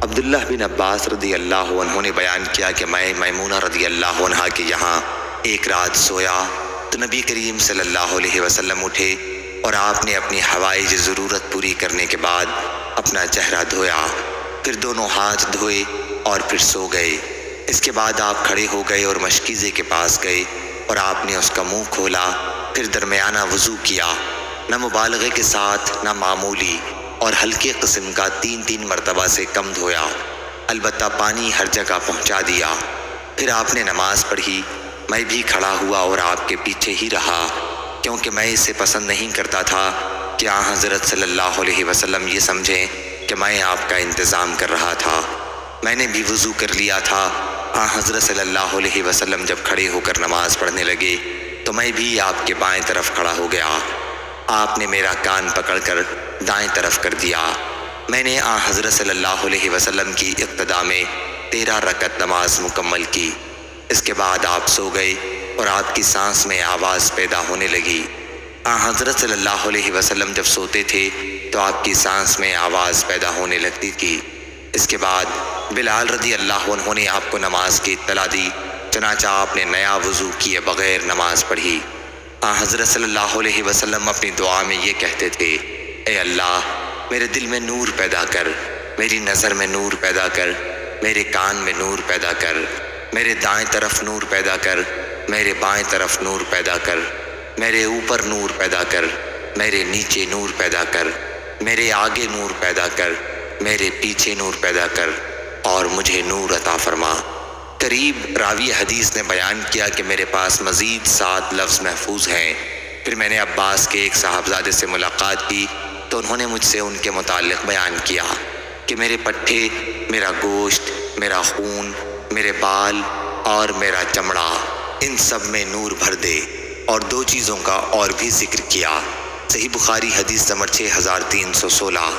عبداللہ بن عباس رضی اللہ عنہ نے بیان کیا کہ میں میمونہ رضی اللہ عنہا کے یہاں ایک رات سویا تو نبی کریم صلی اللہ علیہ وسلم اٹھے اور آپ نے اپنی حوائج ضرورت پوری کرنے کے بعد اپنا چہرہ دھویا، پھر دونوں ہاتھ دھوئے اور پھر سو گئے۔ اس کے بعد آپ کھڑے ہو گئے اور مشکیزے کے پاس گئے اور آپ نے اس کا منہ کھولا، پھر درمیانہ وضو کیا، نہ مبالغے کے ساتھ نہ معمولی، اور ہلکے قسم کا 3 مرتبہ سے کم دھویا، البتہ پانی ہر جگہ پہنچا دیا۔ پھر آپ نے نماز پڑھی، میں بھی کھڑا ہوا اور آپ کے پیچھے ہی رہا، کیونکہ میں اسے پسند نہیں کرتا تھا کہ حضرت صلی اللہ علیہ وسلم یہ سمجھیں کہ میں آپ کا انتظام کر رہا تھا۔ میں نے بھی وضو کر لیا تھا۔ حضرت صلی اللہ علیہ وسلم جب کھڑے ہو کر نماز پڑھنے لگے تو میں بھی آپ کے بائیں طرف کھڑا ہو گیا۔ آپ نے میرا کان پکڑ کر دائیں طرف کر دیا۔ میں نے حضرت صلی اللہ علیہ وسلم کی اقتداء میں 13 رکعت نماز مکمل کی۔ اس کے بعد آپ سو گئے اور آپ کی سانس میں آواز پیدا ہونے لگی۔ حضرت صلی اللہ علیہ وسلم جب سوتے تھے تو آپ کی سانس میں آواز پیدا ہونے لگتی تھی۔ اس کے بعد بلال رضی اللہ عنہ نے آپ کو نماز کی اطلاع دی، چنانچہ آپ نے نیا وضو کیے بغیر نماز پڑھی۔ حضرت صلی اللہ علیہ وسلم اپنی دعا میں یہ کہتے تھے، اے اللہ میرے دل میں نور پیدا کر، میری نظر میں نور پیدا کر، میرے کان میں نور پیدا کر، میرے دائیں طرف نور پیدا کر، میرے بائیں طرف نور پیدا کر، میرے اوپر نور پیدا کر، میرے نیچے نور پیدا کر، میرے آگے نور پیدا کر، میرے پیچھے نور پیدا کر، اور مجھے نور عطا فرما۔ قریب راوی حدیث نے بیان کیا کہ میرے پاس مزید 7 لفظ محفوظ ہیں۔ پھر میں نے عباس کے ایک صاحبزادے سے ملاقات کی تو انہوں نے مجھ سے ان کے متعلق بیان کیا کہ میرے پٹھے، میرا گوشت، میرا خون، میرے بال اور میرا چمڑا، ان سب میں نور بھر دے، اور 2 چیزوں کا اور بھی ذکر کیا۔ صحیح بخاری حدیث نمبر 6316۔